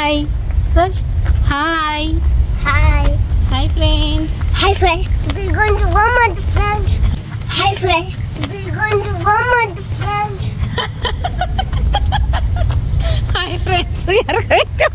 Hi. Such. Hi. Hi. Hi friends. Hi friends. We're going to Walmart friends. Hi friends. We're going to Walmart friends. Hi friends. We are going to.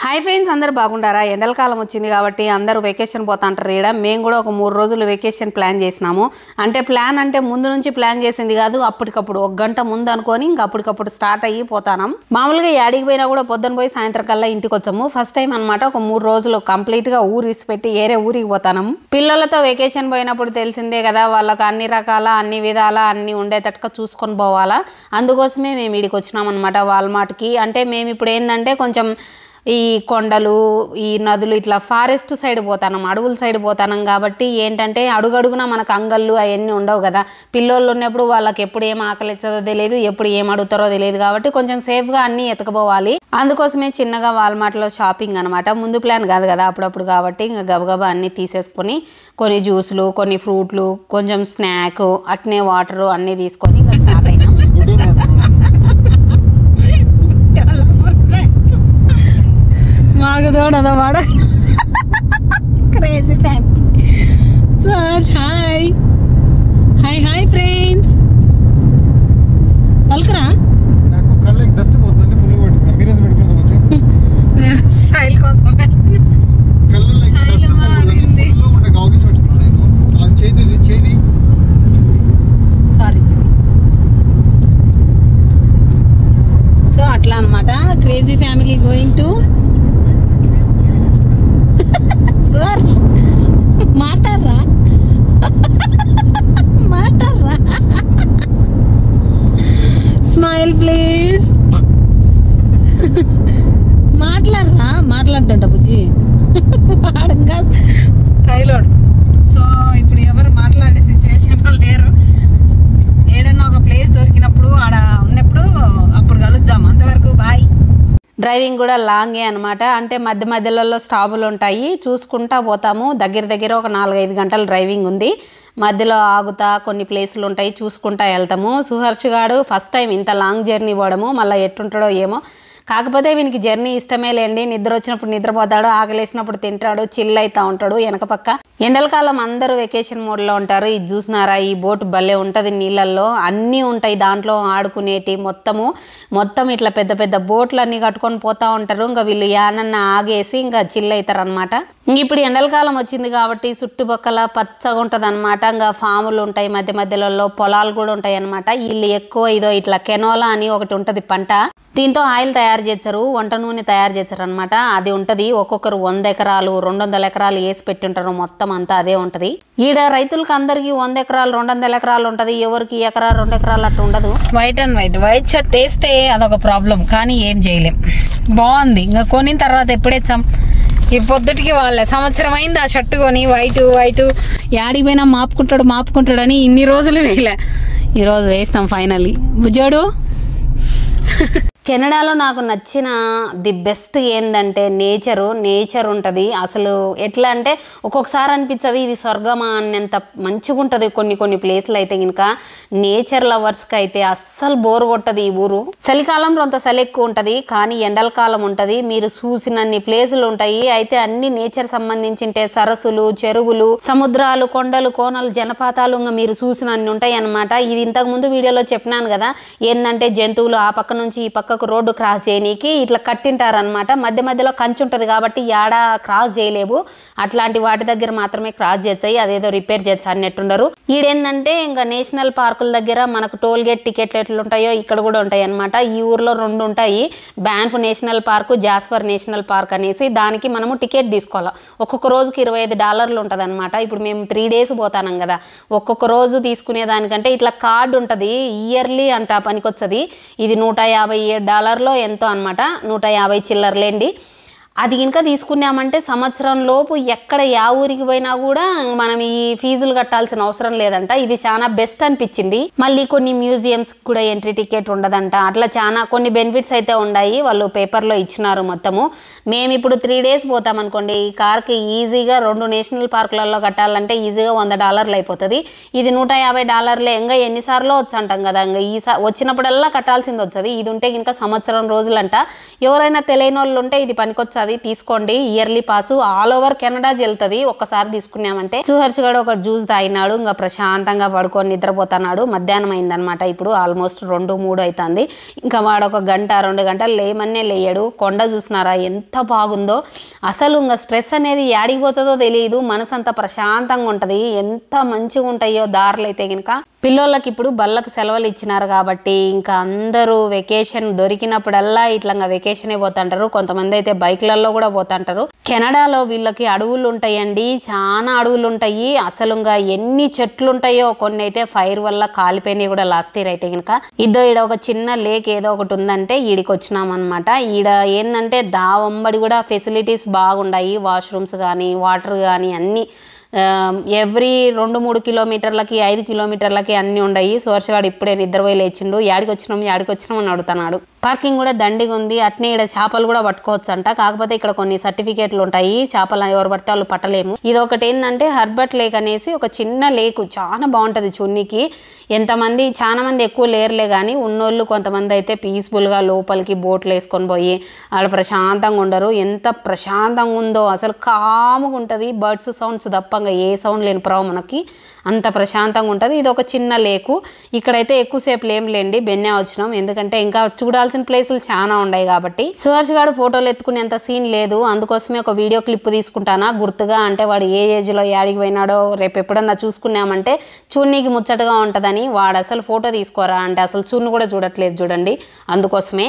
Hi friends, అందరూ బాగుంటారా? ఎండల కాలం వచ్చింది కాబట్టి అందరూ vacation పోతా అంటారు. ఇక్కడ మేము కూడా ఒక 3 రోజులు వెకేషన్ ప్లాన్ చేసినాము. అంటే ముందు నుంచి ప్లాన్ చేసింది కాదు, అప్పటికప్పుడు 1 గంట ముందు అనుకొని ఇంకా అప్పటికప్పుడు స్టార్ట్ అయ్యి పోతాం. మామూలుగా యాడికి పోయినా కూడా పొద్దున పోయి సాయంత్రం కల్లా ఇంటికి వచ్చాము. ఫస్ట్ టైం అనమాట. ఒక 3 రోజులు కంప్లీట్గా ఊరు ఇసిపెట్టి ఏరే ఊరికి పోతాము. పిల్లలతో వెకేషన్ పోయినప్పుడు తెలిసిందే కదా, వాళ్ళకి అన్ని రకాల అన్ని విధాల అన్ని ఉండేటట్టుగా చూసుకొని పోవాలా. అందుకోసమే మేము ఇడికి వచ్చినాం అనమాట, వాల్మార్ట్కి. అంటే మేము ఇప్పుడు ఏంటంటే కొంచెం ఈ కొండలు ఈ నదులు ఇట్లా ఫారెస్ట్ సైడ్ పోతాం, అడవుల సైడ్ పోతాం. కాబట్టి ఏంటంటే అడుగడుగున మనకు అంగళ్ళు అవన్నీ ఉండవు కదా. పిల్లోళ్ళు ఉన్నప్పుడు వాళ్ళకి ఎప్పుడు ఏం ఆకలిచ్చదో తెలియదు, ఎప్పుడు ఏం అడుగుతారో తెలియదు. కాబట్టి కొంచెం సేఫ్గా అన్నీ ఎతకపోవాలి. అందుకోసమే చిన్నగా వాల్మార్ట్లో షాపింగ్ అనమాట. ముందు ప్లాన్ కాదు కదా, అప్పుడప్పుడు. కాబట్టి ఇంకా గబగబా అన్నీ తీసేసుకొని కొన్ని జ్యూసులు, కొన్ని ఫ్రూట్లు, కొంచెం స్నాక్, అట్నే వాటరు అన్నీ తీసుకొని ఇంకా స్టార్ట్ అయినాం. మాగదోడదవాడ క్రేజీ ఫ్యామిలీ. సచ్ హాయ్ హాయ్ హాయ్ ఫ్రెండ్స్. పల్కరా నాకు కళ్ళకి డస్ట్ పోతుంది, ఫుల్ పెట్టుకున్నా. మీరేది పెట్టుకోవచ్చు స్టైల్ కోసం కళ్ళకి డస్ట్ పోతుంది, ఫుల్ ఉండే గాగుల్స్ పెట్టుకున్నా నేను. ఆ చేది సారీ. సో అట్లా అనమాట. Crazy family going to sir. మాట్లాడరా స్మైల్ ప్లీజ్. మాట్లాడట బుజ్జి వాడంగా స్టైలోడు. సో ఇప్పుడు ఎవరు మాట్లాడే సిచ్యువేషన్లో లేరు. ఏదైనా ఒక ప్లేస్ దొరికినప్పుడు ఆడ ఉన్నప్పుడు అప్పుడు కలుద్దాం. అంతవరకు బాయ్. డ్రైవింగ్ కూడా లాంగే అనమాట. అంటే మధ్య మధ్యలో స్టాపులు ఉంటాయి, చూసుకుంటా పోతాము. దగ్గర ఒక 4-5 గంటల డ్రైవింగ్ ఉంది. మధ్యలో ఆగుతా కొన్ని ప్లేసులు ఉంటాయి, చూసుకుంటా వెళ్తాము. సుహర్ష్ గాడు ఫస్ట్ టైం ఇంత లాంగ్ జర్నీ పోవడము. మళ్ళీ ఎట్టుంటాడో ఏమో. కాకపోతే వీనికి జర్నీ ఇష్టమే లేండి. నిద్ర వచ్చినప్పుడు నిద్రపోతాడు, ఆకలేసినప్పుడు తింటాడు, చిల్ అవుతూ ఉంటాడు వెనక పక్క. ఎండల కాలం అందరూ వెకేషన్ మోడ్లో ఉంటారు. ఇది చూసినారా, ఈ బోట్ భలే ఉంటుంది నీళ్ళల్లో. అన్నీ ఉంటాయి దాంట్లో ఆడుకునేటి. మొత్తం ఇట్లా పెద్ద పెద్ద బోట్లు అన్నీ కట్టుకొని పోతూ ఉంటారు. ఇంకా వీళ్ళు యానన్న ఆగేసి ఇంకా చిల్ అవుతారు అనమాట. ఇప్పుడు ఎండల కాలం వచ్చింది కాబట్టి చుట్టుపక్కల పచ్చగా ఉంటుంది అనమాట. ఇంకా ఫాములు ఉంటాయి, మధ్య మధ్యలో పొలాలు కూడా ఉంటాయి అనమాట. వీళ్ళు ఎక్కువ ఇదో ఇట్లా కెనోలా అని ఒకటి ఉంటుంది పంట. దీంతో ఆయిల్ తయారు చేస్తారు, వంట నూనె తయారు చేస్తారు అనమాట. అది ఉంటుంది. ఒక్కొక్కరు 100 ఎకరాలు 200 ఎకరాలు వేసి పెట్టుంటారు. మొత్తం అంతా అదే ఉంటుంది. ఈడ రైతులకు అందరికి 100 ఎకరాలు 200 ఎకరాలు ఉంటుంది. ఎవరికి 1 ఎకరా 2 ఎకరాలు అట్లా ఉండదు. వైట్ షర్ట్ వేస్తే అదొక ప్రాబ్లం, కానీ ఏం చేయలేం. బాగుంది. ఇంకా కొనిన తర్వాత ఎప్పుడేచ్చాం. ఈ పొద్దుటికి వాళ్ళే సంవత్సరం అయింది ఆ షర్టు కొని. వైట్ యాడికి పోయినా మాపుకుంటాడని ఇన్ని రోజులు వేయలే. ఈరోజు వేస్తాం ఫైనల్లీ. బుజ్జోడు. కెనడాలో నాకు నచ్చిన ది బెస్ట్ ఏంటంటే నేచర్ ఉంటుంది. అసలు ఎట్లా అంటే ఒక్కొక్కసారి అనిపించదు ఇది స్వర్గమా అన్నంత మంచిగా ఉంటుంది. కొన్ని ప్లేస్లు అయితే కనుక నేచర్ లవర్స్కి అయితే అస్సలు బోర్ కొట్టదు ఈ ఊరు. చలికాలంలో అంత చలి ఎక్కువ ఉంటుంది, కానీ ఎండల కాలం ఉంటుంది. మీరు చూసినన్ని ప్లేసులు ఉంటాయి. అయితే అన్ని నేచర్ సంబంధించింటే సరస్సులు, చెరువులు, సముద్రాలు, కొండలు, కోనలు, జలపాతాలు ఇంకా మీరు చూసినన్ని ఉంటాయి అన్నమాట. ఇది ఇంతకు ముందు వీడియోలో చెప్పినాను కదా, ఏంటంటే జంతువులు ఆ పక్క నుంచి ఈ పక్కకు రోడ్డు క్రాస్ చేయనీకి ఇట్లా కట్టింటారనమాట. మధ్యలో కంచి ఉంటుంది కాబట్టి యాడ క్రాస్ చేయలేవు. అట్లాంటి వాటి దగ్గర మాత్రమే క్రాస్ చేస్తాయి. అదేదో రిపేర్ చేస్తా అన్నట్టుండరు. ఈడేందంటే ఇంకా నేషనల్ పార్కుల దగ్గర మనకు టోల్ గేట్ టికెట్లు ఎట్లుంటాయో ఇక్కడ కూడా ఉంటాయి అనమాట. ఈ ఊర్లో 2 ఉంటాయి, Banff national park, Jasper national park అనేసి. దానికి మనము టికెట్ తీసుకోవాలి. ఒక్కొక్క రోజుకి $25 ఉంటుంది అనమాట. ఇప్పుడు మేము 3 డేస్ పోతాం కదా, ఒక్కొక్క రోజు తీసుకునే దానికంటే ఇట్లా కార్డు ఉంటుంది, ఇయర్లీ అంట పనికొచ్చది. ఇది $157 ఎంతో అనమాట, 150 చిల్లర్లేండి. అది ఇంకా తీసుకున్నామంటే సంవత్సరం లోపు ఎక్కడ యా ఊరికి పోయినా కూడా మనం ఈ ఫీజులు కట్టాల్సిన అవసరం లేదంట. ఇది చాలా బెస్ట్ అనిపించింది. మళ్ళీ కొన్ని మ్యూజియంస్ కూడా ఎంట్రీ టికెట్ ఉండదంట. అట్లా చాలా కొన్ని బెనిఫిట్స్ అయితే ఉన్నాయి, వాళ్ళు పేపర్లో ఇచ్చినారు మొత్తము. మేము ఇప్పుడు 3 days పోతాం అనుకోండి, ఈ కార్కి ఈజీగా 2 నేషనల్ పార్కులలో కట్టాలంటే ఈజీగా $100 అయిపోతుంది. ఇది $150 ఇంకా ఎన్నిసార్లు వచ్చంటాం కదా, ఇంకా వచ్చినప్పుడల్లా కట్టాల్సింది వచ్చేది. ఇది ఉంటే ఇంకా సంవత్సరం రోజులంట. ఎవరైనా తెలియని వాళ్ళు ఉంటే ఇది పనికొచ్చది, తీసుకోండి. Yearly pass all over Canada వెళ్తుంది ఒక్కసారి తీసుకున్నామంటే. సుహర్ష్ గడు ఒక జ్యూస్ తాగినాడు, ఇంకా ప్రశాంతంగా పడుకొని నిద్రపోతున్నాడు. మధ్యాహ్నం అయిందనమాట, ఇప్పుడు ఆల్మోస్ట్ 2-3 అవుతుంది. ఇంకా వాడు ఒక 1-2 గంటలు లేయమనే లేయడు. కొండ చూసినారా ఎంత బాగుందో అసలు. ఇంకా స్ట్రెస్ అనేది యాడిగిపోతుందో తెలియదు, మనసు అంతా ప్రశాంతంగా ఉంటుంది. ఎంత మంచిగా ఉంటాయో దారులు అయితే కనుక. పిల్లోళ్ళకి ఇప్పుడు బళ్ళకు సెలవులు ఇచ్చినారు కాబట్టి ఇంకా అందరూ వెకేషన్ దొరికినప్పుడల్లా ఇట్లా వెకేషనే పోతుంటారు. కొంతమంది అయితే బైక్లలో కూడా పోతుంటారు. కెనడాలో వీళ్ళకి అడవులు ఉంటాయండి, చాలా అడవులు ఉంటాయి. అసలు ఇంకా ఎన్ని చెట్లు ఉంటాయో, కొన్ని అయితే ఫైర్ వల్ల కాలిపోయినాయి కూడా లాస్ట్ ఇయర్ అయితే కనుక. ఈడ ఒక చిన్న లేక్ ఏదో ఒకటి ఉందంటే ఈడికి వచ్చినాం అనమాట. ఈడ ఏంటంటే దావంబడి కూడా ఫెసిలిటీస్ బాగున్నాయి, వాష్రూమ్స్ కానీ వాటర్ కానీ అన్నీ ఎవ్రీ 2-3 కిలోమీటర్లకి 5 కిలోమీటర్లకి అన్నీ ఉన్నాయి. సువర్షగాడు ఇప్పుడే నిద్రపోయి లేచిండు. యాడికి వచ్చినాం అని అడుగుతున్నాడు. పార్కింగ్ కూడా దండిగా ఉంది. అట్నే ఇక్కడ చేపలు కూడా పట్టుకోవచ్చు అంట. కాకపోతే ఇక్కడ కొన్ని సర్టిఫికేట్లు ఉంటాయి, చేపలు ఎవరు పడితే వాళ్ళు పట్టలేము. ఇది ఒకటి ఏంటంటే హర్బర్ట్ లేక్ అనేసి ఒక చిన్న లేక్, చాలా బాగుంటుంది చూడనికి. చాలా మంది ఎక్కువ లేరులే కానీ ఉన్నోళ్ళు కొంతమంది అయితే పీస్ఫుల్గా లోపలికి బోట్లు వేసుకొని పోయి వాళ్ళు ప్రశాంతంగా ఉండరు. ఎంత ప్రశాంతంగా ఉందో అసలు, కాముగా ఉంటుంది. బర్డ్స్ సౌండ్స్ తప్పంగా ఏ సౌండ్ లేని ప్రావు మనకి, అంత ప్రశాంతంగా ఉంటుంది. ఇది ఒక చిన్న లేకు. ఇక్కడైతే ఎక్కువసేపు లేండి, బెన్నే వచ్చినాం, ఎందుకంటే ఇంకా చూడాల్సిన ప్లేసులు చాలా ఉన్నాయి కాబట్టి. సుహర్ష్ గారు ఫోటోలు ఎత్తుకునేంత సీన్ లేదు, అందుకోసమే ఒక వీడియో క్లిప్ తీసుకుంటానా గుర్తుగా. అంటే వాడు ఏ ఏజ్లో యాడికి పోయినాడో రేపు ఎప్పుడన్నా చూసుకున్నామంటే చూడనీకి ముచ్చటగా ఉంటుందని. వాడు అసలు ఫోటో తీసుకోరా అంటే అసలు చూడను కూడా చూడట్లేదు చూడండి, అందుకోసమే.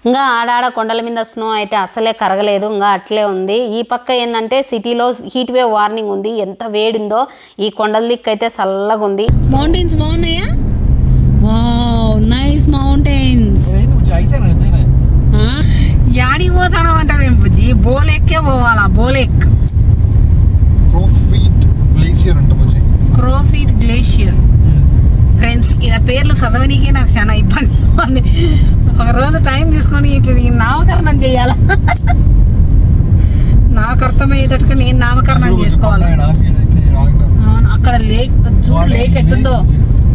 ఇంకా ఆడాడ కొండల మీద స్నో అయితే అసలే కరగలేదు, ఇంకా అట్లే ఉంది. ఈ పక్క ఏంటంటే సిటీలో హీట్ వేవ్ వార్నింగ్ ఉంది, ఎంత వేడిందో. ఈ కొండల దిక్కు అయితే చల్లగా ఉంది. మౌంటైన్స్ బాగున్నాయా? Wow, nice mountains. యాడికి పోతాను అంటే మేము బుజ్జి బోలెక్కే పోవాలా, బోలెక్ క్రోఫీట్ గ్లేషియర్. ఫ్రెండ్స్ ఇలా పేర్లు చదవనీకే నాకు చాలా ఇబ్బంది ఉంది. ఒక రోజు టైం తీసుకొని నామకరణం చేయాలా, నాకు అర్థమయ్యేటట్టుగా నేను నామకరణం చేసుకోవాలి. అక్కడ లేక్ చూడు, లేక్ ఎట్టుందో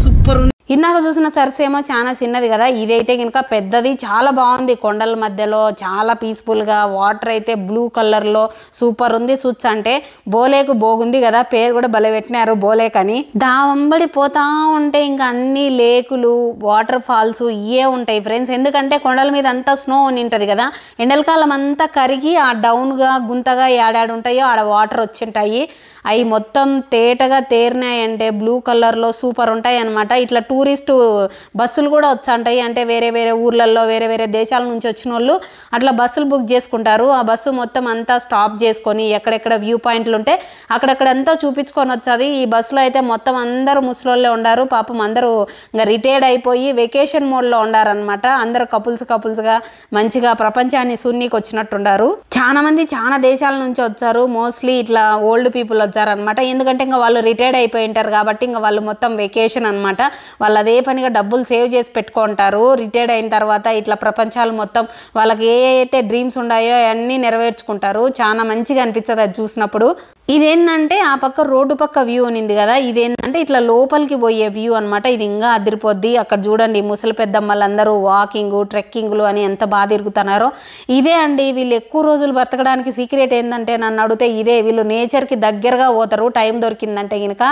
సూపర్ ఉంది. ఇందాక చూసిన సరసేమో చాలా చిన్నది కదా, ఇదైతే కనుక పెద్దది, చాలా బాగుంది. కొండల మధ్యలో చాలా పీస్ఫుల్గా, వాటర్ అయితే బ్లూ కలర్లో సూపర్ ఉంది. స్విచ్ అంటే బోలేకు బోగుంది కదా, పేరు కూడా భలే పెట్టినారు బోలేక్ అని. దావంబడి పోతా ఉంటే ఇంకా అన్ని లేకులు, వాటర్ ఫాల్స్ ఇవే ఉంటాయి ఫ్రెండ్స్. ఎందుకంటే కొండల మీద అంతా స్నో ఉంటుంది కదా, ఎండలకాలం అంతా కరిగి ఆ డౌన్గా గుంతగా ఏడాడు ఉంటాయో ఆడ వాటర్ వచ్చింటాయి. అవి మొత్తం తేటగా తేరినాయంటే బ్లూ కలర్లో సూపర్ ఉంటాయి అనమాట. ఇట్లా టూరిస్టు బస్సులు కూడా వచ్చాంటాయి, అంటే వేరే వేరే ఊర్లలో వేరే వేరే దేశాల నుంచి వచ్చిన వాళ్ళు అట్లా బస్సులు బుక్ చేసుకుంటారు. ఆ బస్సు మొత్తం అంతా స్టాప్ చేసుకొని ఎక్కడెక్కడ వ్యూ పాయింట్లు ఉంటే అక్కడక్కడంతా చూపించుకొని వచ్చేది. ఈ బస్సులో అయితే మొత్తం అందరూ ముసలోళ్ళే ఉండారు, పాపం అందరూ ఇంకా రిటైర్డ్ అయిపోయి వెకేషన్ మోడ్లో ఉండారనమాట. అందరూ కపుల్స్గా మంచిగా ప్రపంచాన్ని సున్నీకి వచ్చినట్టుండారు. చాలా మంది చాలా దేశాల నుంచి వచ్చారు, మోస్ట్లీ ఇట్లా ఓల్డ్ పీపుల్ వచ్చారనమాట. ఎందుకంటే ఇంకా వాళ్ళు రిటైర్డ్ అయిపోయి ఉంటారు కాబట్టి ఇంకా వాళ్ళు మొత్తం వెకేషన్ అనమాట. వాళ్ళు అదే పనిగా డబ్బులు సేవ్ చేసి పెట్టుకుంటారు. రిటైర్డ్ అయిన తర్వాత ఇట్లా ప్రపంచాలు మొత్తం వాళ్ళకి ఏ అయితే డ్రీమ్స్ ఉన్నాయో అవన్నీ నెరవేర్చుకుంటారు. చాలా మంచిగా అనిపిస్తుంది అది చూసినప్పుడు. ఇదేంటంటే ఆ పక్క రోడ్డు పక్క వ్యూ ఉంది కదా, ఇదేంటంటే ఇట్లా లోపలికి పోయే వ్యూ అనమాట. ఇది ఇంకా అదిరిపోద్ది. అక్కడ చూడండి ముసలి పెద్దమ్మలందరూ వాకింగ్ ట్రెక్కింగ్లు అని ఎంత బాగా తిరుగుతున్నారో. ఇదే అండి వీళ్ళు ఎక్కువ రోజులు బ్రతకడానికి సీక్రెట్ ఏంటంటే నన్ను అడిగితే ఇదే. వీళ్ళు నేచర్కి దగ్గరగా పోతారు టైం దొరికిందంటే కనుక.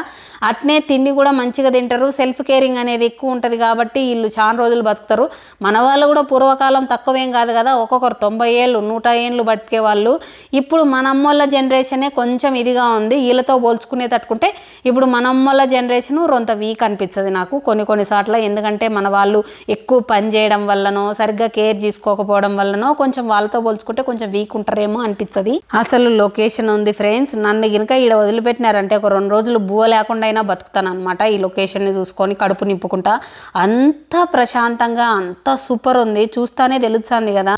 అట్నే తిండి కూడా మంచిగా తింటారు, సెల్ఫ్ కేరింగ్ అనేది ఎక్కువ ఉంటుంది కాబట్టి వీళ్ళు చాలా రోజులు బతుకుతారు. మన వాళ్ళు కూడా పూర్వకాలం తక్కువేం కాదు కదా, ఒక్కొక్కరు 90 ఏళ్ళు 100 ఏళ్ళు బతికే వాళ్ళు. ఇప్పుడు మన అమ్మోళ్ళ జనరేషనే కొంచెం ఇదిగా ఉంది. వీళ్ళతో పోల్చుకునే తట్టుకుంటే ఇప్పుడు మనమ్మల జనరేషన్ రొంత వీక్ అనిపిస్తుంది నాకు కొన్నిసార్లు. ఎందుకంటే మన వాళ్ళు ఎక్కువ పని చేయడం వల్లనో సరిగ్గా కేర్ తీసుకోకపోవడం వల్లనో కొంచెం వాళ్ళతో పోల్చుకుంటే కొంచెం వీక్ ఉంటారేమో అనిపిస్తుంది. అసలు లొకేషన్ ఉంది ఫ్రెండ్స్, నన్ను గినక ఈడ వదిలిపెట్టినారంటే ఒక 2 రోజులు బువ్వ లేకుండా అయినా బతుకుతాను అనమాట. ఈ లొకేషన్ని చూసుకొని కడుపు నింపుకుంటా. అంత ప్రశాంతంగా అంత సూపర్ ఉంది. చూస్తానే తెలుస్తుంది కదా.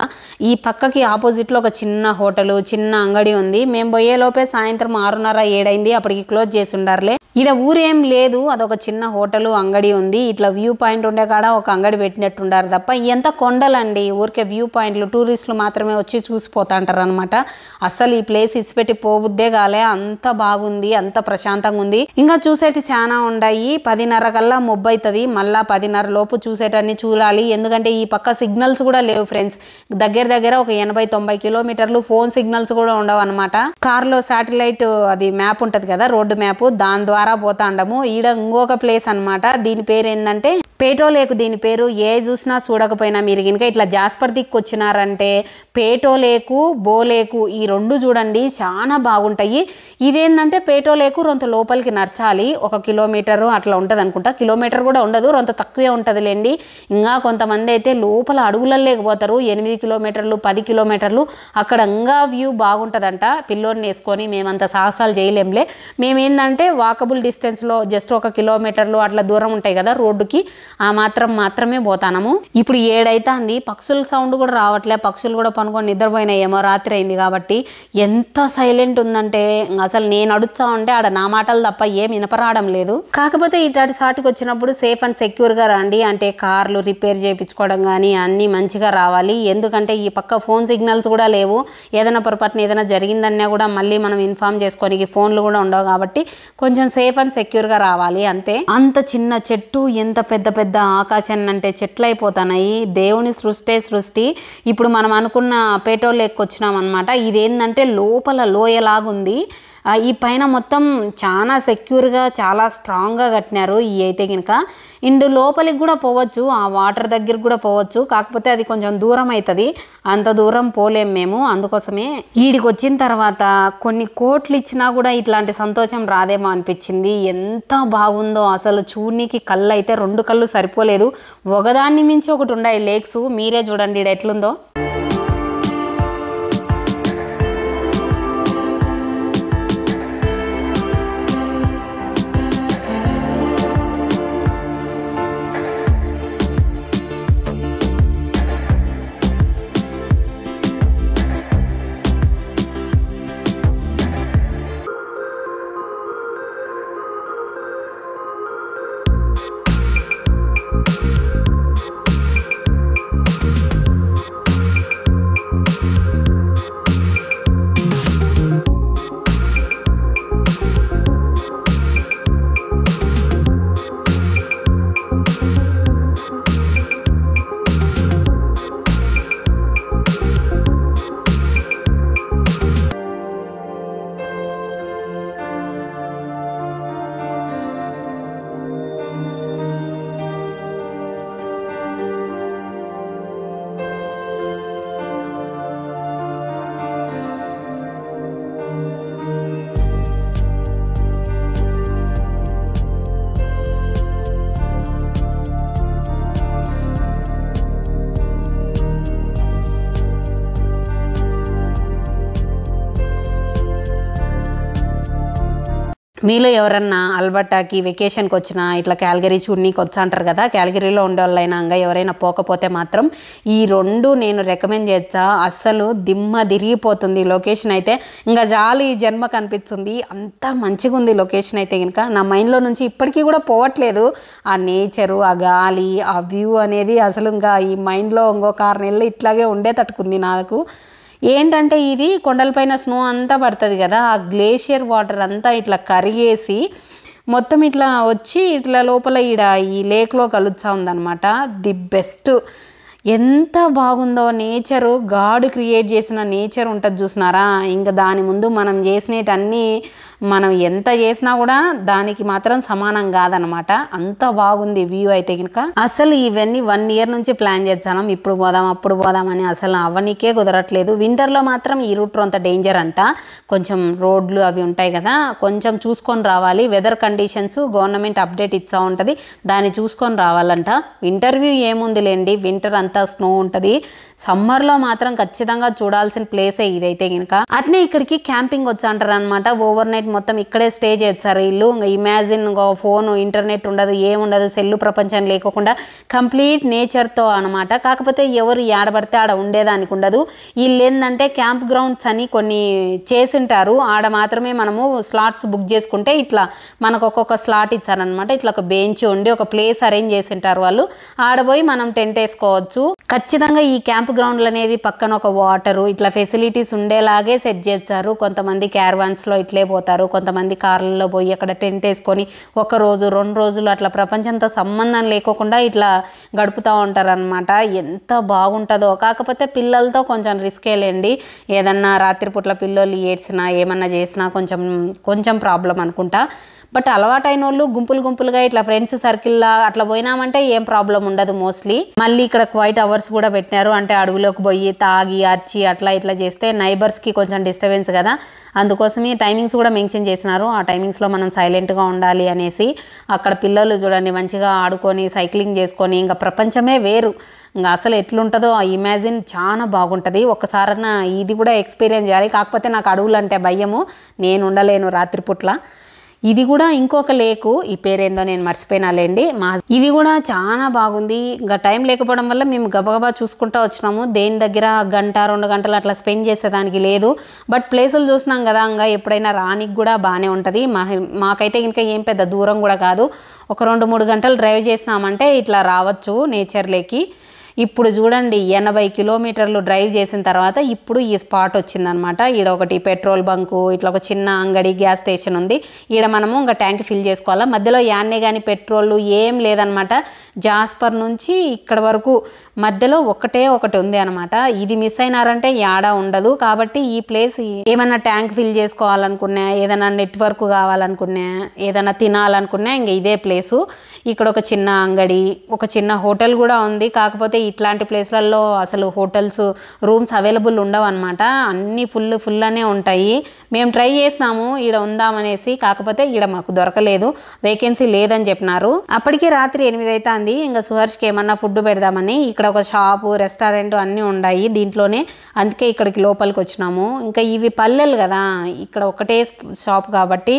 ఈ పక్కకి ఆపోజిట్లో ఒక చిన్న హోటల్ చిన్న అంగడి ఉంది. మేము పోయేలోపే సాయంత్రం 6:30 7 అయింది. అప్పటికి క్లోజ్ చేసి ఉండారులే. ఇలా ఊరేం లేదు, అదొక చిన్న హోటల్ అంగడి ఉంది. ఇట్లా వ్యూ పాయింట్ ఉండే కాడ ఒక అంగడి పెట్టినట్టుండారు తప్ప ఎంత కొండలండి. ఊరికే వ్యూ పాయింట్లు టూరిస్టులు మాత్రమే వచ్చి చూసిపోతా అంటారు అనమాట. అసలు ఈ ప్లేస్ ఇసిపెట్టి పోబుద్దే కాలే, అంత బాగుంది, అంత ప్రశాంతంగా ఉంది. ఇంకా చూసేటి చాలా ఉన్నాయి. 10:30 కల్లా మొబ్బు అవుతుంది. మళ్ళీ 10:30 లోపు చూసేటన్ని చూడాలి. ఎందుకంటే ఈ పక్క సిగ్నల్స్ కూడా లేవు ఫ్రెండ్స్. దగ్గర ఒక 80-90 కిలోమీటర్లు ఫోన్ సిగ్నల్స్ కూడా ఉండవు అనమాట. కార్లో శాటిలైట్ అది మ్యాప్ ఉంటుంది కదా, రోడ్డు మ్యాప్, దాని ద్వారా పోతా ఉండము. ఈడ ఇంకొక ప్లేస్ అనమాట. దీని పేరు ఏంటంటే పేటోలేకు. దీని పేరు ఏ చూసినా చూడకపోయినా మీరు కనుక ఇట్లా జాస్పర్ దిక్కు వచ్చినారంటే పేటోలేకు బోలేకు ఈ 2 చూడండి, చాలా బాగుంటాయి. ఇదేంటంటే పేటోలేకు రొంత లోపలికి నడచాలి. 1 కిలోమీటరు అట్లా ఉంటుంది అనుకుంటా. కిలోమీటర్ కూడా ఉండదు, రొంత తక్కువే ఉంటుందిలేండి. ఇంకా కొంతమంది అయితే లోపల అడుగులలో లేకపోతారు. 8 కిలోమీటర్లు 10 కిలోమీటర్లు అక్కడ ఇంకా వ్యూ బాగుంటుందంట. పిల్లోని వేసుకొని మేమంత సాహసాలు చేయలేంలే. మేమేందంటే వాకబుల్ డిస్టెన్స్లో జస్ట్ 1 కిలోమీటర్లు అట్లా దూరం ఉంటాయి కదా రోడ్డుకి, ఆ మాత్రమే పోతాము. ఇప్పుడు 7 అవుతుంది. పక్షుల సౌండ్ కూడా రావట్లే. పక్షులు కూడా పనుకొని నిద్రపోయినాయేమో, రాత్రి అయింది కాబట్టి. ఎంత సైలెంట్ ఉందంటే అసలు నేను అడుగుతా ఉంటే ఆడ నా మాటలు తప్ప ఏం వినపరావడం లేదు. కాకపోతే ఇట్లాంటి సాటికి వచ్చినప్పుడు సేఫ్ అండ్ సెక్యూర్గా రండి. అంటే కార్లు రిపేర్ చేయించుకోవడం కానీ అన్నీ మంచిగా రావాలి. ఎందుకంటే ఈ పక్క ఫోన్ సిగ్నల్స్ కూడా లేవు. ఏదైనా పొరపాటున ఏదైనా జరిగిందన్నా కూడా మళ్ళీ మనం ఇన్ఫార్మ్ చేసుకోనికి ఫోన్లు కూడా ఉండవు కాబట్టి కొంచెం సేఫ్ అండ్ సెక్యూర్గా రావాలి అంతే. అంత చిన్న చెట్టు, ఎంత పెద్ద ఆకాశాన్ని అంటే చెట్లు అయిపోతున్నాయి. దేవుని సృష్టి. ఇప్పుడు మనం అనుకున్న పేటోల్ లేక్ వచ్చినాం అనమాట. ఇదేంటంటే లోపల లోయలాగుంది. ఈ పైన మొత్తం చాలా సెక్యూర్గా చాలా స్ట్రాంగ్గా కట్టినారు. ఈ అయితే కనుక ఇందు లోపలికి కూడా పోవచ్చు, ఆ వాటర్ దగ్గరికి కూడా పోవచ్చు. కాకపోతే అది కొంచెం దూరం అవుతుంది, అంత దూరం పోలేం మేము. అందుకోసమే ఈడికి వచ్చిన తర్వాత కొన్ని కోట్లు ఇచ్చినా కూడా ఇట్లాంటి సంతోషం రాదేమో అనిపించింది. ఎంత బాగుందో అసలు చూడనీకి. కళ్ళు అయితే 2 కళ్ళు సరిపోలేదు, ఒకదాన్ని మించి ఒకటి ఉన్నాయి లేక్స్. మీరే చూడండి ఈడ ఎట్లుందో. మీలో ఎవరన్నా అల్బర్టాకి వెకేషన్కి వచ్చినా ఇట్లా క్యాల్గరీ చూడనీకి వచ్చా అంటారు కదా, క్యాల్గరీలో ఉండే వాళ్ళైనా ఇంకా ఎవరైనా పోకపోతే మాత్రం ఈ 2 నేను రికమెండ్ చేస్తా. అస్సలు దిమ్మ తిరిగిపోతుంది లొకేషన్ అయితే. ఇంకా జాలి ఈ జన్మ కనిపిస్తుంది, అంత మంచిగా ఉంది లొకేషన్ అయితే కనుక. నా మైండ్లో నుంచి ఇప్పటికీ కూడా పోవట్లేదు ఆ నేచరు, ఆ గాలి, ఆ వ్యూ అనేది. అసలు ఇంకా ఈ మైండ్లో ఇంకో 6 నెలలు ఇట్లాగే ఉండే తట్టుకుంది నాకు. ఏంటంటే ఇది కొండలపైన స్నో అంతా పడుతుంది కదా, ఆ గ్లేషియర్ వాటర్ అంతా ఇట్లా కరిగేసి మొత్తం ఇట్లా వచ్చి ఇట్లా లోపల ఈడ ఈ లేక్లో కలుస్తూ ఉందన్నమాట. The best. ఎంత బాగుందో నేచరు. గాడ్ క్రియేట్ చేసిన నేచర్ ఉంటుంది చూసినారా, ఇంకా దాని ముందు మనం చేసినవన్నీ మనం ఎంత చేసినా కూడా దానికి మాత్రం సమానం కాదనమాట. అంత బాగుంది వ్యూ అయితే కనుక. అసలు ఇవన్నీ 1 year నుంచి ప్లాన్ చేస్తాం, ఇప్పుడు పోదాం అప్పుడు పోదాం అని అసలు అవన్నీకే కుదరట్లేదు. వింటర్లో మాత్రం ఈ రూట్ అంత డేంజర్ అంట, కొంచెం రోడ్లు అవి ఉంటాయి కదా, కొంచెం చూసుకొని రావాలి. వెదర్ కండిషన్స్ గవర్నమెంట్ అప్డేట్ ఇచ్చా ఉంటుంది, దాన్ని చూసుకొని రావాలంట. వింటర్ వ్యూ ఏముంది లేండి, వింటర్ అంతా స్నో ఉంటుంది. సమ్మర్లో మాత్రం ఖచ్చితంగా చూడాల్సిన ప్లేసే ఇదైతే కనుక. అట్నే ఇక్కడికి క్యాంపింగ్ వచ్చి అంటారు అనమాట. ఓవర్ నైట్ మొత్తం ఇక్కడే స్టే చేస్తారు ఇల్లు. ఇంకా ఇమాజిన్ ఫోన్ ఇంటర్నెట్ ఉండదు, ఏముండదు, సెల్లు ప్రపంచం లేకుండా కంప్లీట్ నేచర్తో అనమాట. కాకపోతే ఎవరు ఏడబడితే ఆడ ఉండేదానికి ఉండదు. వీళ్ళు ఏంటంటే క్యాంప్ గ్రౌండ్స్ అని కొన్ని చేసింటారు, ఆడ మాత్రమే మనము స్లాట్స్ బుక్ చేసుకుంటే ఇట్లా మనకు ఒక్కొక్క స్లాట్ ఇచ్చారనమాట. ఇట్లా ఒక బెంచ్ ఉండి ఒక ప్లేస్ అరేంజ్ చేసింటారు వాళ్ళు, ఆడపోయి మనం టెంట్ వేసుకోవచ్చు. ఖచ్చితంగా ఈ క్యాంప్ గ్రౌండ్లు అనేవి పక్కన ఒక వాటరు ఇట్లా ఫెసిలిటీస్ ఉండేలాగే సెట్ చేస్తారు. కొంతమంది క్యారవాన్స్లో ఇట్లే పోతారు, కొంతమంది కార్లలో పోయి అక్కడ టెంట్ వేసుకొని 1 రోజు 2 రోజులు అట్లా ప్రపంచంతో సంబంధం లేకుండా ఇట్లా గడుపుతూ ఉంటారు అనమాట. ఎంత బాగుంటుందో. కాకపోతే పిల్లలతో కొంచెం రిస్కేలేండి, ఏదన్నా రాత్రిపూట్ల పిల్లలు ఏడ్చినా ఏమన్నా చేసినా కొంచెం ప్రాబ్లం అనుకుంటా. బట్ అలవాటైన వాళ్ళు గుంపులుగా ఇట్లా ఫ్రెండ్స్ సర్కిల్లా అట్లా పోయినామంటే ఏం ప్రాబ్లం ఉండదు మోస్ట్లీ. మళ్ళీ ఇక్కడ క్వైట్ అవర్స్ కూడా పెట్టినారు, అంటే అడవిలోకి పోయి తాగి అర్చి అట్లా ఇట్లా చేస్తే నైబర్స్కి కొంచెం డిస్టర్బెన్స్ కదా, అందుకోసమే టైమింగ్స్ కూడా మెన్షన్ చేసినారు. ఆ టైమింగ్స్లో మనం సైలెంట్గా ఉండాలి అనేసి. అక్కడ పిల్లలు చూడండి మంచిగా ఆడుకొని సైక్లింగ్ చేసుకొని, ఇంకా ప్రపంచమే వేరు. ఇంకా అసలు ఎట్లుంటుందో ఆ ఇమాజిన్ చాలా బాగుంటుంది. ఒక్కసారన్నా ఇది కూడా ఎక్స్పీరియన్స్ చేయాలి. కాకపోతే నాకు అడవులు అంటే భయము, నేను ఉండలేను రాత్రిపూట్ల. ఇది కూడా ఇంకొక లేకు, ఈ పేరేందో నేను మర్చిపోయినాలేండి. ఇది కూడా చాలా బాగుంది. ఇంకా టైం లేకపోవడం వల్ల మేము గబగబా చూసుకుంటూ వచ్చినాము. దేని దగ్గర 1-2 గంటలు అట్లా స్పెండ్ చేసేదానికి లేదు. బట్ ప్లేసులు చూసినాం కదా, ఇంకా ఎప్పుడైనా రానికి కూడా బాగానే ఉంటుంది. మాకైతే ఇంకా ఏం పెద్ద దూరం కూడా కాదు, ఒక 2-3 గంటలు డ్రైవ్ చేసినామంటే ఇట్లా రావచ్చు నేచర్లోకి. ఇప్పుడు చూడండి 80 కిలోమీటర్లు డ్రైవ్ చేసిన తర్వాత ఇప్పుడు ఈ స్పాట్ వచ్చిందనమాట. ఈడ ఒకటి పెట్రోల్ బంకు, ఇట్లా ఒక చిన్న అంగడి, గ్యాస్ స్టేషన్ ఉంది. ఈడ మనము ఇంకా ట్యాంక్ ఫిల్ చేసుకోవాలా. మధ్యలో యాన్నే కానీ పెట్రోల్ ఏం లేదనమాట. జాస్పర్ నుంచి ఇక్కడ వరకు మధ్యలో ఒకటే ఒకటి ఉంది అనమాట. ఇది మిస్ అయినారంటే యాడా ఉండదు. కాబట్టి ఈ ప్లేస్ ఏమైనా ట్యాంక్ ఫిల్ చేసుకోవాలనుకున్నా, ఏదైనా నెట్వర్క్ కావాలనుకున్నా, ఏదైనా తినాలనుకున్నా ఇంక ఇదే ప్లేసు. ఇక్కడ ఒక చిన్న అంగడి, ఒక చిన్న హోటల్ కూడా ఉంది. కాకపోతే ఇట్లాంటి ప్లేస్లలో అసలు హోటల్స్ రూమ్స్ అవైలబుల్ ఉండవు అనమాట, అన్నీ ఫుల్ అనే ఉంటాయి. మేము ట్రై చేసినాము ఈడ ఉందామనేసి, కాకపోతే ఈడ మాకు దొరకలేదు, వేకెన్సీ లేదని చెప్పినారు. అప్పటికే రాత్రి 8 అవుతుంది. ఇంకా సుహర్ష్కి ఏమన్నా ఫుడ్ పెడదామని ఇక్కడ ఒక షాపు, రెస్టారెంట్ అన్నీ ఉన్నాయి దీంట్లోనే, అందుకే ఇక్కడికి లోపలికి వచ్చినాము. ఇంకా ఇవి పల్లెలు కదా, ఇక్కడ ఒకటే షాప్ కాబట్టి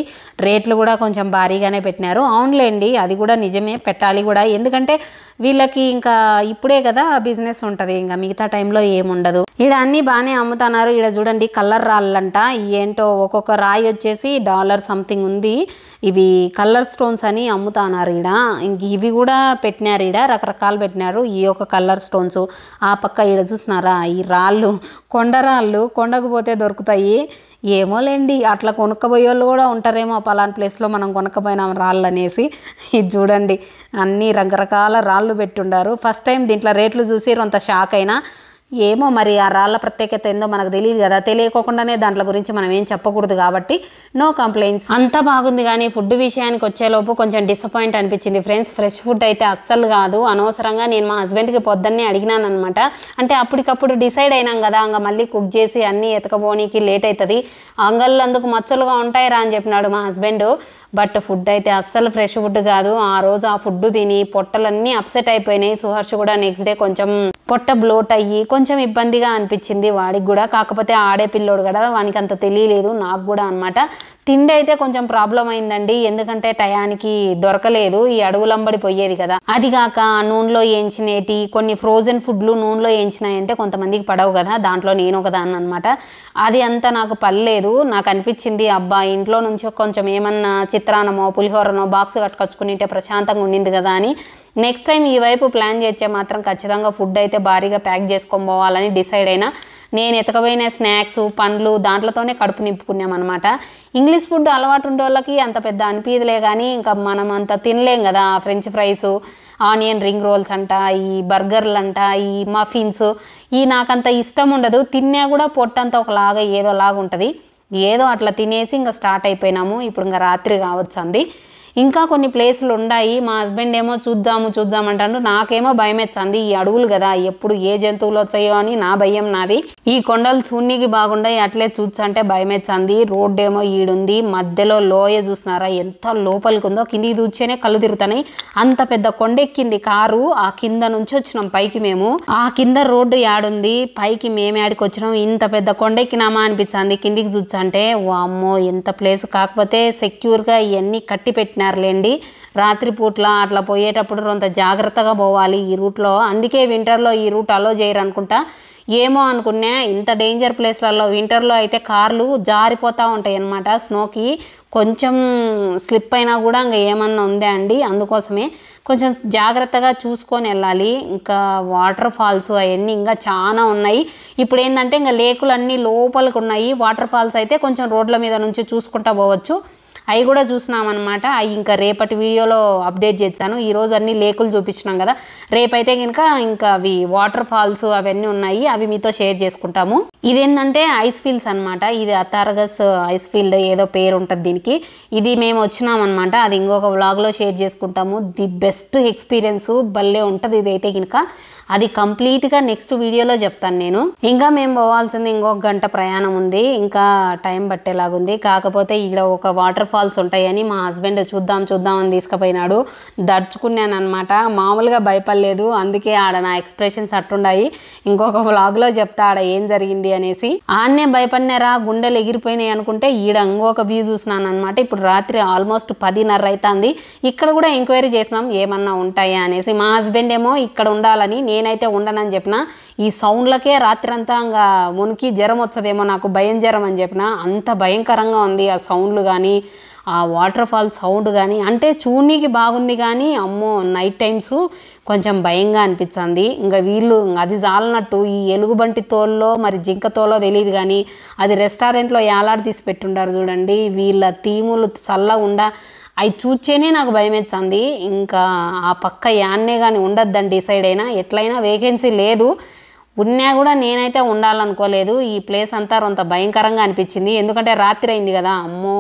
రేట్లు కూడా కొంచెం భారీగానే పెట్టినారు. అవునులేండి, అది కూడా నిజమే, పెట్టాలి కూడా. ఎందుకంటే వీళ్ళకి ఇంకా ఇప్పుడే కదా బిజినెస్ ఉంటుంది, ఇంకా మిగతా టైంలో ఏముండదు. ఈడ అన్నీ బాగానే అమ్ముతున్నారు. ఈడ చూడండి కలర్ రాళ్ళంట, ఏంటో ఒక్కొక్క రాయి వచ్చేసి $1 సంథింగ్ ఉంది. ఇవి కలర్ స్టోన్స్ అని అమ్ముతున్నారు ఈడ. ఇంక ఇవి కూడా పెట్టినారు ఈడ, రకరకాలు పెట్టినారు. ఈ ఒక కలర్ స్టోన్స్, ఆ పక్క ఈడ చూసినారా ఈ రాళ్ళు, కొండరాళ్ళు, కొండకు పోతే దొరుకుతాయి. ఏమోలేండి, అట్లా కొనుక్కపోయే వాళ్ళు కూడా ఉంటారేమో, పలానా ప్లేస్లో మనం కొనుక్కపోయినాం రాళ్ళు అనేసి. ఇది చూడండి అన్ని రకరకాల రాళ్ళు పెట్టుండారు. ఫస్ట్ టైం దీంట్లో రేట్లు చూసి కొంత షాక్ అయినా. ఏమో మరి ఆ రాళ్ళ ప్రత్యేకత ఏందో మనకు తెలియదు కదా, తెలియకోకుండానే దాంట్లో గురించి మనం ఏం చెప్పకూడదు కాబట్టి నో కంప్లైంట్స్. అంతా బాగుంది కానీ ఫుడ్ విషయానికి వచ్చేలోపు కొంచెం డిసప్పాయింట్ అనిపించింది ఫ్రెండ్స్. ఫ్రెష్ ఫుడ్ అయితే అస్సలు కాదు. అనవసరంగా నేను మా హస్బెండ్కి పొద్దున్నే అడిగినాను అనమాట. అంటే అప్పటికప్పుడు డిసైడ్ అయినాం కదా, ఇంకా మళ్ళీ కుక్ చేసి అన్నీ ఎతకపోనీకి లేట్ అవుతుంది, అంగళ్ళు అందుకు మచ్చలుగా ఉంటాయి రా అని చెప్పినాడు మా హస్బెండ్. బట్ ఫుడ్ అయితే అస్సలు ఫ్రెష్ ఫుడ్ కాదు. ఆ రోజు ఆ ఫుడ్ తిని పొట్టలన్నీ అప్సెట్ అయిపోయినాయి. సుహర్ష్ కూడా నెక్స్ట్ డే కొంచెం పొట్ట బ్లోట్ అయ్యి కొంచెం ఇబ్బందిగా అనిపించింది వాడికి కూడా. కాకపోతే ఆడే పిల్లోడు కదా, వానికి అంత తెలియలేదు, నాకు కూడా అనమాట. తిండి అయితే కొంచెం ప్రాబ్లం అయిందండి, ఎందుకంటే టయానికి దొరకలేదు. ఈ అడవులంబడి పోయేది కదా, అది కాక నూనెలో వేయించినేటి కొన్ని ఫ్రోజన్ ఫుడ్లు నూనెలో వేయించినాయంటే కొంతమందికి పడవు కదా, దాంట్లో నేను ఒకదాన్ని అనమాట. అది అంతా నాకు పర్లేదు. నాకు అనిపించింది అబ్బా ఇంట్లో నుంచి కొంచెం ఏమన్నా చిత్రాన్నమో పులిహోరనో బాక్స్ కట్టుకొచ్చుకునింటే ప్రశాంతంగా ఉండింది కదా అని. నెక్స్ట్ టైం ఈ వైపు ప్లాన్ చేస్తే మాత్రం ఖచ్చితంగా ఫుడ్ అయితే భారీగా ప్యాక్ చేసుకొని పోవాలని డిసైడ్ అయినా. నేను ఎతకపోయిన స్నాక్స్ పండ్లు దాంట్లోనే కడుపు నింపుకున్నాం అనమాట. ఇంగ్లీష్ ఫుడ్ అలవాటు ఉండే వాళ్ళకి అంత పెద్ద అనిపించలే, కానీ ఇంకా మనం అంత తినలేం కదా. French fries, onion ring rolls అంట, ఈ బర్గర్లు అంట, ఈ మఫిన్స్, ఈ నాకంత ఇష్టం ఉండదు. తిన్నా కూడా పొట్టంతా ఒకలాగా ఏదోలాగా ఉంటుంది. ఏదో అట్లా తినేసి ఇంకా స్టార్ట్ అయిపోయినాము. ఇప్పుడు ఇంకా రాత్రి కావచ్చు అంది. ఇంకా కొన్ని ప్లేసులు ఉన్నాయి. మా హస్బెండ్ ఏమో చూద్దామంటాడు. నాకేమో భయం వేస్తుంది. ఈ అడవులు కదా, ఎప్పుడు ఏ జంతువులు వచ్చాయో అని నా భయం నాది. ఈ కొండలు చూడనీకి బాగుండాయి, అట్లే చూచంటే భయం వేస్తుంది. రోడ్డు ఏమో ఈడుంది, మధ్యలో లోయ చూసినారా ఎంత లోపలికి ఉందో, కిందికి చూస్తేనే కళ్ళు తిరుగుతున్నాయి. అంత పెద్ద కొండెక్కింది కారు. ఆ కింద నుంచి వచ్చినాం పైకి. మేము ఆ కింద రోడ్డు యాడుంది, పైకి మేము యాడికి వచ్చినాం. ఇంత పెద్ద కొండెక్కినామా అనిపించింది కిందికి చూచంటే. వామ్మో ఎంత ప్లేస్. కాకపోతే సెక్యూర్గా ఇవన్నీ కట్టి పెట్టినారు లేండి. రాత్రిపూట్ల అట్లా పోయేటప్పుడు కొంత జాగ్రత్తగా పోవాలి ఈ రూట్లో. అందుకే వింటర్లో ఈ రూట్ అలో చేయరు అనుకుంటా. ఏమో అనుకున్నా, ఇంత డేంజర్ ప్లేస్లలో వింటర్లో అయితే కార్లు జారిపోతూ ఉంటాయి అన్నమాట. స్నోకి కొంచెం స్లిప్ అయినా కూడా ఇంకా ఏమన్నా ఉందా అండి. అందుకోసమే కొంచెం జాగ్రత్తగా చూసుకొని వెళ్ళాలి. ఇంకా వాటర్ ఫాల్స్ అవన్నీ ఇంకా చాలా ఉన్నాయి. ఇప్పుడు ఏంటంటే ఇంకా లేకులు అన్నీ లోపలికి ఉన్నాయి. వాటర్ ఫాల్స్ అయితే కొంచెం రోడ్ల మీద నుంచి చూసుకుంటూ పోవచ్చు. అవి కూడా చూసినామన్నమాట. అవి ఇంకా రేపటి వీడియోలో అప్డేట్ చేశాను. ఈరోజు అన్ని లేకులు చూపించినాం కదా, రేపైతే కనుక ఇంకా అవి వాటర్ ఫాల్స్ అవన్నీ ఉన్నాయి, అవి మీతో షేర్ చేసుకుంటాము. ఇదేంటంటే ఐస్ ఫీల్డ్స్ అనమాట. ఇది అతారగస్ ఐస్ ఫీల్డ్ ఏదో పేరు ఉంటుంది దీనికి. ఇది మేము వచ్చినామన్నమాట. అది ఇంకొక వ్లాగ్లో షేర్ చేసుకుంటాము. ది బెస్ట్ ఎక్స్పీరియన్స్ భలే ఉంటుంది ఇదైతే కనుక. అది కంప్లీట్గా నెక్స్ట్ వీడియోలో చెప్తాను నేను. ఇంకా మేము పోవాల్సింది ఇంకొక గంట ప్రయాణం ఉంది, ఇంకా టైం పట్టేలాగుంది. కాకపోతే ఇక్కడ ఒక వాటర్ ఫాల్స్ ఉంటాయని మా హస్బెండ్ చూద్దామని తీసుకుపోయినాడు. దడుచుకున్నాను అనమాట. మామూలుగా భయపడలేదు, అందుకే ఆడ నా ఎక్స్ప్రెషన్స్ అట్టుండాయి. ఇంకొక వ్లాగ్లో చెప్తా ఆడ ఏం జరిగింది అనేసి. ఆడనే భయపడినారా, గుండెలు ఎగిరిపోయినాయి అనుకుంటే ఈడ ఇంకొక వ్యూ చూసినాను అనమాట. ఇప్పుడు రాత్రి ఆల్మోస్ట్ 10:30 అవుతుంది. ఇక్కడ కూడా ఎంక్వైరీ చేసినాం ఏమన్నా ఉంటాయా అనేసి. మా హస్బెండ్ ఏమో ఇక్కడ ఉండాలని, నేనైతే ఉండనని చెప్పిన. ఈ సౌండ్లకే రాత్రి అంతా ఇంకా మునికి జ్వరం వచ్చదేమో, నాకు భయం జ్వరం అని చెప్పిన. అంత భయంకరంగా ఉంది ఆ సౌండ్లు కానీ, ఆ వాటర్ ఫాల్ సౌండ్ కానీ. అంటే చూడనీకి బాగుంది కానీ అమ్మో నైట్ టైమ్స్ కొంచెం భయంగా అనిపించింది. ఇంకా వీళ్ళు అది చాలనట్టు ఈ ఎలుగుబంటి తోల్లో మరి జింక తోలో తెలియదు కానీ అది రెస్టారెంట్లో ఏలాడి తీసి పెట్టుండారు చూడండి. వీళ్ళ థీములు చల్లగా ఉండ అవి చూచేనే నాకు భయం వేస్తుంది. ఇంకా ఆ పక్క యాన్నే కానీ ఉండొద్దని డిసైడ్ అయినా. ఎట్లయినా వేకెన్సీ లేదు, ఉన్నా కూడా నేనైతే ఉండాలనుకోలేదు. ఈ ప్లేస్ అంతా కొంత భయంకరంగా అనిపించింది, ఎందుకంటే రాత్రి అయింది కదా. అమ్మో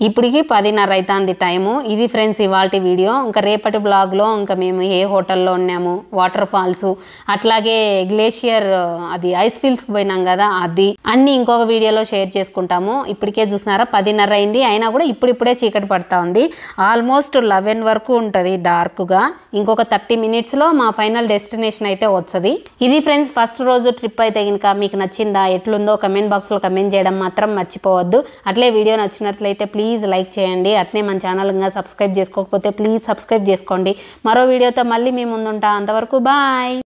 ఇప్పటికి 10:30 అవుతుంది టైము. ఇది ఫ్రెండ్స్ ఇవాల్టి వీడియో. ఇంకా రేపటి బ్లాగ్లో ఇంకా మేము ఏ హోటల్లో ఉన్నాము, వాటర్ ఫాల్స్, అట్లాగే గ్లేషియర్ అది ఐస్ ఫీల్డ్స్కి పోయినాం కదా, అది అన్నీ ఇంకొక వీడియోలో షేర్ చేసుకుంటాము. ఇప్పటికే చూసినారా 10:30 అయింది, అయినా కూడా ఇప్పుడిప్పుడే చీకటి పడతా ఉంది. ఆల్మోస్ట్ 11 వరకు ఉంటుంది డార్క్గా. ఇంకొక 30 మినిట్స్లో మా ఫైనల్ డెస్టినేషన్ అయితే వస్తుంది. ఇది ఫ్రెండ్స్ ఫస్ట్ రోజు ట్రిప్ అయితే కనుక మీకు నచ్చిందా, ఎట్లుందో కమెంట్ బాక్స్లో కమెంట్ చేయడం మాత్రం మర్చిపోవద్దు. అట్లే వీడియో నచ్చినట్లయితే ప్లీజ్ లైక్ చేయండి. అట్నే మన ఛానల్ ఇంకా సబ్స్క్రైబ్ చేసుకోకపోతే ప్లీజ్ సబ్స్క్రైబ్ చేసుకోండి. మరో వీడియోతో మళ్ళీ మీ ముందుంటా. అంతవరకు బాయ్.